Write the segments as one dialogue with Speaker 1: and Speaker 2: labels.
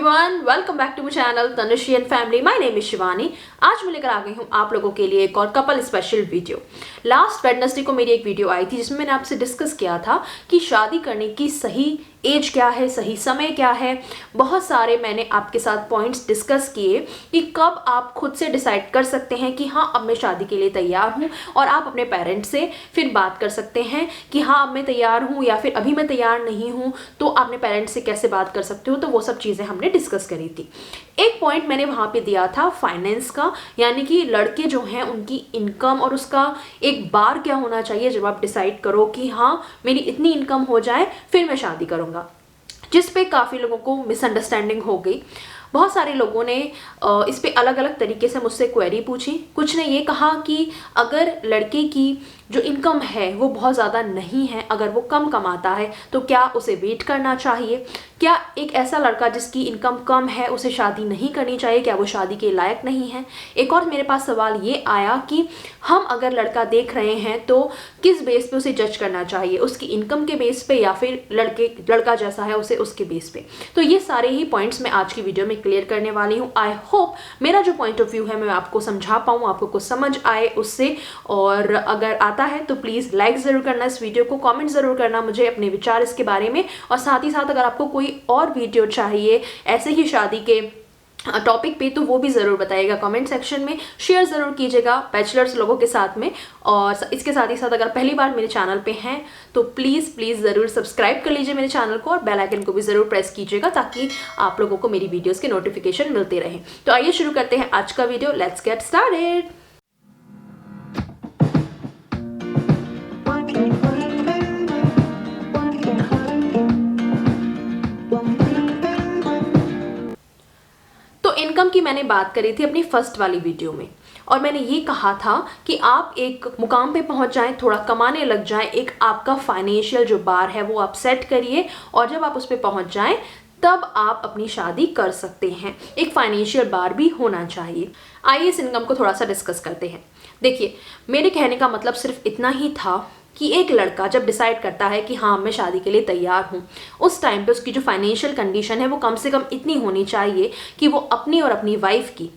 Speaker 1: Everyone, welcome back to my channel Tanushree and family. My name is Shivani. आज मैं लेकर आ गई हूँ आप लोगों के लिए एक और couple special video. Last Wednesday को मेरी एक वीडियो आई थी जिसमें मैंने आपसे डिस्कस किया था कि शादी करने की सही एज क्या है, सही समय क्या है। बहुत सारे मैंने आपके साथ पॉइंट्स डिस्कस किए कि कब आप खुद से डिसाइड कर सकते हैं कि हाँ अब मैं शादी के लिए तैयार हूँ, और आप अपने पेरेंट्स से फिर बात कर सकते हैं कि हाँ अब मैं तैयार हूँ या फिर अभी मैं तैयार नहीं हूँ, तो अपने पेरेंट्स से कैसे बात कर सकते हो। तो वो सब चीज़ें हमने डिस्कस करी थी। एक पॉइंट मैंने वहाँ पे दिया था फाइनेंस का, यानी कि लड़के जो हैं उनकी इनकम और उसका एक बार क्या होना चाहिए जब आप डिसाइड करो कि हाँ मेरी इतनी इनकम हो जाए फिर मैं शादी करूँगा, जिस पे काफ़ी लोगों को मिसअंडरस्टैंडिंग हो गई। बहुत सारे लोगों ने इस पे अलग अलग तरीके से मुझसे क्वेरी पूछी। कुछ ने ये कहा कि अगर लड़के की जो इनकम है वो बहुत ज़्यादा नहीं है, अगर वो कम कमाता है तो क्या उसे वेट करना चाहिए, क्या एक ऐसा लड़का जिसकी इनकम कम है उसे शादी नहीं करनी चाहिए, क्या वो शादी के लायक नहीं है। एक और मेरे पास सवाल ये आया कि हम अगर लड़का देख रहे हैं तो किस बेस पे उसे जज करना चाहिए, उसकी इनकम के बेस पे या फिर लड़का जैसा है उसे उसके बेस पे। तो ये सारे ही पॉइंट्स मैं आज की वीडियो में क्लियर करने वाली हूँ। आई होप मेरा जो पॉइंट ऑफ व्यू है मैं आपको समझा पाऊँ, आपको कुछ समझ आए उससे। और अगर आता है तो प्लीज़ लाइक ज़रूर करना इस वीडियो को, कमेंट ज़रूर करना मुझे अपने विचार इसके बारे में। और साथ ही साथ अगर आपको कोई और वीडियो चाहिए ऐसे ही शादी के टॉपिक पे तो वो भी ज़रूर बताइएगा कमेंट सेक्शन में, शेयर ज़रूर कीजिएगा बैचलर्स लोगों के साथ में। और इसके साथ ही साथ अगर पहली बार मेरे चैनल पे हैं तो प्लीज़ ज़रूर सब्सक्राइब कर लीजिए मेरे चैनल को, और बेल आइकन को भी ज़रूर प्रेस कीजिएगा ताकि आप लोगों को मेरी वीडियोज़ के नोटिफिकेशन मिलते रहें। तो आइए शुरू करते हैं आज का video. Let's get started. Income की मैंने बात करी थी अपनी फर्स्ट वाली वीडियो में, और मैंने ये कहा था कि आप एक मुकाम पे पहुंच जाएं, थोड़ा कमाने लग जाएं, एक आपका फाइनेंशियल जो बार है वो आप सेट करिए, और जब आप उस पे पहुंच जाएं तब आप अपनी शादी कर सकते हैं। एक फाइनेंशियल बार भी होना चाहिए। आइए इस इनकम को थोड़ा सा डिस्कस करते हैं। देखिए, मेरे कहने का मतलब सिर्फ इतना ही था कि एक लड़का जब डिसाइड करता है कि हाँ मैं शादी के लिए तैयार हूँ, उस टाइम पे उसकी जो फाइनेंशियल कंडीशन है वो कम से कम इतनी होनी चाहिए कि वो अपनी और अपनी वाइफ की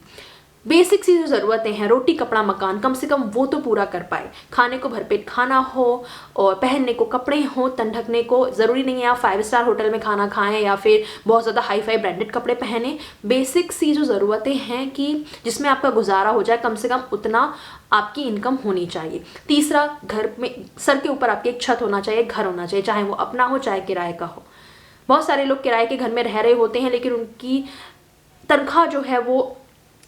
Speaker 1: बेसिक सी जो ज़रूरतें हैं, रोटी कपड़ा मकान, कम से कम वो तो पूरा कर पाए। खाने को भरपेट खाना हो और पहनने को कपड़े हो, तन ढकने को ज़रूरी नहीं है आप 5 स्टार होटल में खाना खाएं या फिर बहुत ज़्यादा हाई फाई ब्रांडेड कपड़े पहने। बेसिक सी जो ज़रूरतें हैं कि जिसमें आपका गुजारा हो जाए, कम से कम उतना आपकी इनकम होनी चाहिए। तीसरा, घर में सर के ऊपर आपके एक छत होना चाहिए, घर होना चाहिए, चाहे वो अपना हो चाहे किराए का हो। बहुत सारे लोग किराए के घर में रह रहे होते हैं लेकिन उनकी तनख्वाह जो है वो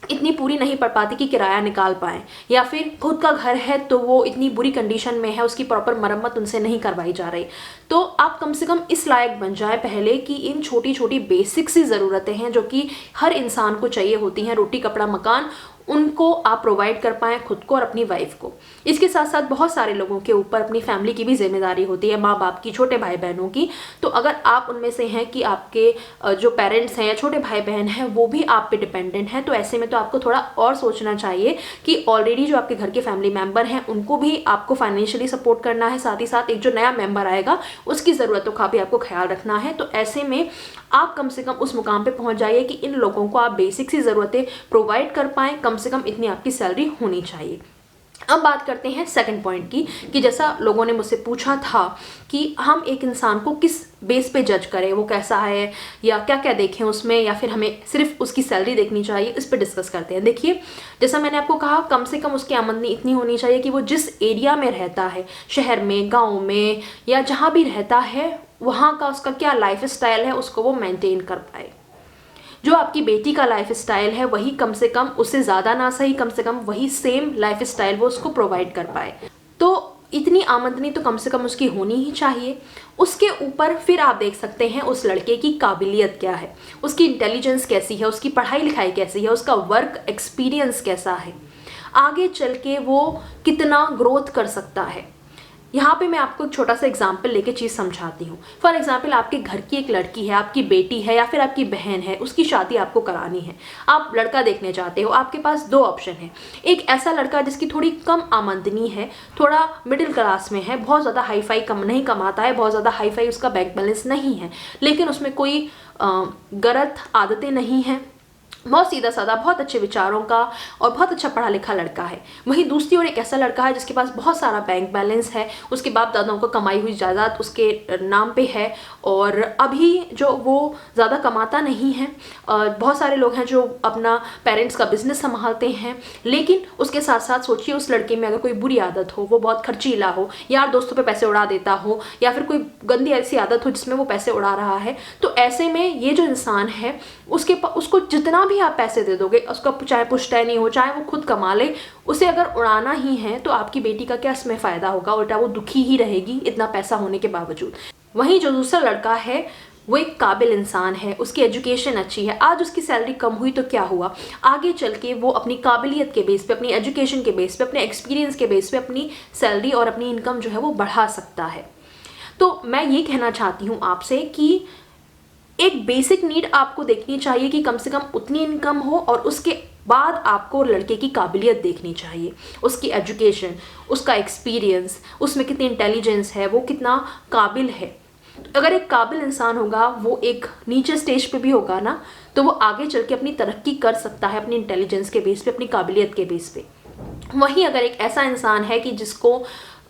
Speaker 1: इतनी पूरी नहीं पड़ पाती कि किराया निकाल पाएँ, या फिर खुद का घर है तो वो इतनी बुरी कंडीशन में है उसकी प्रॉपर मरम्मत उनसे नहीं करवाई जा रही। तो आप कम से कम इस लायक बन जाए पहले कि इन छोटी छोटी बेसिक सी ज़रूरतें हैं जो कि हर इंसान को चाहिए होती हैं, रोटी कपड़ा मकान, उनको आप प्रोवाइड कर पाएँ खुद को और अपनी वाइफ को। इसके साथ साथ बहुत सारे लोगों के ऊपर अपनी फैमिली की भी जिम्मेदारी होती है, माँ बाप की, छोटे भाई बहनों की। तो अगर आप उनमें से हैं कि आपके जो पेरेंट्स हैं या छोटे भाई बहन हैं वो भी आप पे डिपेंडेंट हैं, तो ऐसे में तो आपको थोड़ा और सोचना चाहिए कि ऑलरेडी जो आपके घर के फैमिली मेम्बर हैं उनको भी आपको फाइनेंशियली सपोर्ट करना है, साथ ही साथ एक जो नया मेम्बर आएगा उसकी ज़रूरतों का भी आपको ख्याल रखना है। तो ऐसे में आप कम से कम उस मुकाम पे पहुंच जाइए कि इन लोगों को आप बेसिक सी ज़रूरतें प्रोवाइड कर पाएँ, कम से कम इतनी आपकी सैलरी होनी चाहिए। अब बात करते हैं सेकंड पॉइंट की, कि जैसा लोगों ने मुझसे पूछा था कि हम एक इंसान को किस बेस पे जज करें, वो कैसा है या क्या क्या देखें उसमें, या फिर हमें सिर्फ उसकी सैलरी देखनी चाहिए, इस पे डिस्कस करते हैं। देखिए, जैसा मैंने आपको कहा, कम से कम उसकी आमदनी इतनी होनी चाहिए कि वो जिस एरिया में रहता है, शहर में, गाँव में या जहाँ भी रहता है, वहाँ का उसका क्या लाइफ स्टाइल है उसको वो मेंटेन कर पाए। जो आपकी बेटी का लाइफ स्टाइल है वही कम से कम, उससे ज़्यादा ना सही, कम से कम वही सेम लाइफ स्टाइल वो उसको प्रोवाइड कर पाए। तो इतनी आमदनी तो कम से कम उसकी होनी ही चाहिए। उसके ऊपर फिर आप देख सकते हैं उस लड़के की काबिलियत क्या है, उसकी इंटेलिजेंस कैसी है, उसकी पढ़ाई लिखाई कैसी है, उसका वर्क एक्सपीरियंस कैसा है, आगे चल के वो कितना ग्रोथ कर सकता है। यहाँ पे मैं आपको एक छोटा सा एग्जाम्पल लेके चीज़ समझाती हूँ। फॉर एग्जाम्पल, आपके घर की एक लड़की है, आपकी बेटी है या फिर आपकी बहन है, उसकी शादी आपको करानी है, आप लड़का देखने चाहते हो। आपके पास दो ऑप्शन है, एक ऐसा लड़का जिसकी थोड़ी कम आमदनी है, थोड़ा मिडिल क्लास में है, बहुत ज़्यादा हाई फाई कम नहीं कमाता है, बहुत ज़्यादा हाई फाई उसका बैंक बैलेंस नहीं है, लेकिन उसमें कोई गलत आदतें नहीं हैं, बहुत सीधा साधा, बहुत अच्छे विचारों का और बहुत अच्छा पढ़ा लिखा लड़का है। वहीं दूसरी ओर एक ऐसा लड़का है जिसके पास बहुत सारा बैंक बैलेंस है, उसके बाप दादाओं को कमाई हुई जायदाद उसके नाम पे है और अभी जो वो ज़्यादा कमाता नहीं है। बहुत सारे लोग हैं जो अपना पेरेंट्स का बिजनेस संभालते हैं, लेकिन उसके साथ साथ सोचिए उस लड़के में अगर कोई बुरी आदत हो, वो बहुत खर्चीला हो, यार दोस्तों पे पैसे उड़ा देता हो, या फिर कोई गंदी ऐसी आदत हो जिसमें वो पैसे उड़ा रहा है, तो ऐसे में ये जो इंसान है उसको जितना भी आप पैसे दे दोगे, उसका चाहे पुश्तैनी हो, चाहे वो खुद कमा ले, उसे अगर उड़ाना ही है तो आपकी बेटी का क्या इसमें फ़ायदा होगा, उल्टा वो दुखी ही रहेगी इतना पैसा होने के बावजूद। वहीं जो दूसरा लड़का है वो एक काबिल इंसान है, उसकी एजुकेशन अच्छी है, आज उसकी सैलरी कम हुई तो क्या हुआ, आगे चल के वो अपनी काबिलियत के बेस पे, अपनी एजुकेशन के बेस पे, अपने एक्सपीरियंस के बेस पे अपनी सैलरी और अपनी इनकम जो है वो बढ़ा सकता है। तो मैं ये कहना चाहती हूँ आपसे कि एक बेसिक नीड आपको देखनी चाहिए कि कम से कम उतनी इनकम हो, और उसके बाद आपको लड़के की काबिलियत देखनी चाहिए, उसकी एजुकेशन, उसका एक्सपीरियंस, उसमें कितनी इंटेलिजेंस है, वो कितना काबिल है। अगर एक काबिल इंसान होगा, वो एक नीचे स्टेज पे भी होगा ना, तो वो आगे चल के अपनी तरक्की कर सकता है अपनी इंटेलिजेंस के बेस पे, अपनी काबिलियत के बेस पे। वहीं अगर एक ऐसा इंसान है कि जिसको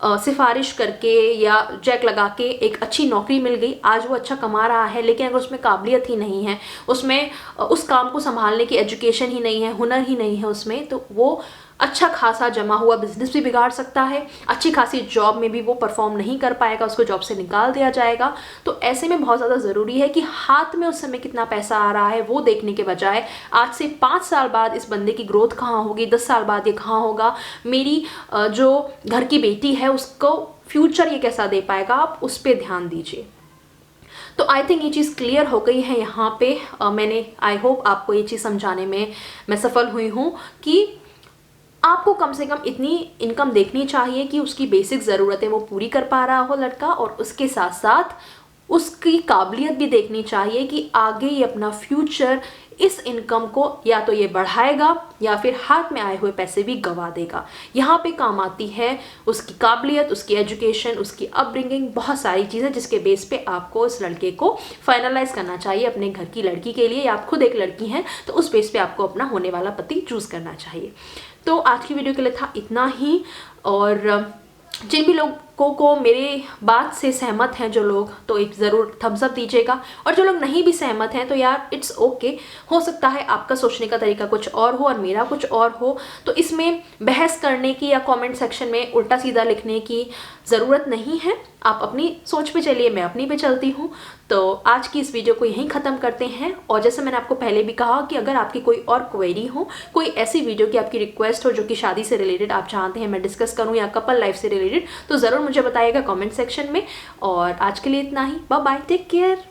Speaker 1: सिफारिश करके या चेक लगा के एक अच्छी नौकरी मिल गई, आज वो अच्छा कमा रहा है, लेकिन अगर उसमें काबिलियत ही नहीं है, उसमें उस काम को संभालने की एजुकेशन ही नहीं है, हुनर ही नहीं है उसमें, तो वो अच्छा खासा जमा हुआ बिजनेस भी बिगाड़ सकता है, अच्छी खासी जॉब में भी वो परफॉर्म नहीं कर पाएगा, उसको जॉब से निकाल दिया जाएगा। तो ऐसे में बहुत ज़्यादा ज़रूरी है कि हाथ में उस समय कितना पैसा आ रहा है वो देखने के बजाय आज से 5 साल बाद इस बंदे की ग्रोथ कहाँ होगी, 10 साल बाद ये कहाँ होगा, मेरी जो घर की बेटी है उसको फ्यूचर ये कैसा दे पाएगा, आप उस पर ध्यान दीजिए। तो आई थिंक ये चीज़ क्लियर हो गई है यहाँ पे। मैंने आई होप आपको ये चीज़ समझाने में मैं सफल हुई हूँ कि आपको कम से कम इतनी इनकम देखनी चाहिए कि उसकी बेसिक ज़रूरतें वो पूरी कर पा रहा हो लड़का, और उसके साथ साथ उसकी काबिलियत भी देखनी चाहिए कि आगे ये अपना फ्यूचर इस इनकम को या तो ये बढ़ाएगा या फिर हाथ में आए हुए पैसे भी गंवा देगा। यहाँ पे काम आती है उसकी काबिलियत, उसकी एजुकेशन, उसकी अपब्रिंगिंग, बहुत सारी चीज़ें जिसके बेस पे आपको इस लड़के को फाइनलाइज करना चाहिए अपने घर की लड़की के लिए, या आप खुद एक लड़की हैं तो उस बेस पे आपको अपना होने वाला पति चूज़ करना चाहिए। तो आज की वीडियो के लिए था इतना ही, और जिन भी लोगों को मेरे बात से सहमत हैं जो लोग, तो एक ज़रूर थम्स अप दीजिएगा, और जो लोग नहीं भी सहमत हैं तो यार इट्स ओके, हो सकता है आपका सोचने का तरीका कुछ और हो और मेरा कुछ और हो, तो इसमें बहस करने की या कमेंट सेक्शन में उल्टा सीधा लिखने की ज़रूरत नहीं है। आप अपनी सोच पे चलिए, मैं अपनी पे चलती हूँ। तो आज की इस वीडियो को यहीं ख़त्म करते हैं, और जैसे मैंने आपको पहले भी कहा कि अगर आपकी कोई और क्वेरी हो, कोई ऐसी वीडियो की आपकी रिक्वेस्ट हो जो कि शादी से रिलेटेड आप चाहते हैं मैं डिस्कस करूँ, या कपल लाइफ से रिलेटेड, तो ज़रूर मुझे बताइएगा कमेंट सेक्शन में। और आज के लिए इतना ही, बाय बाय, टेक केयर।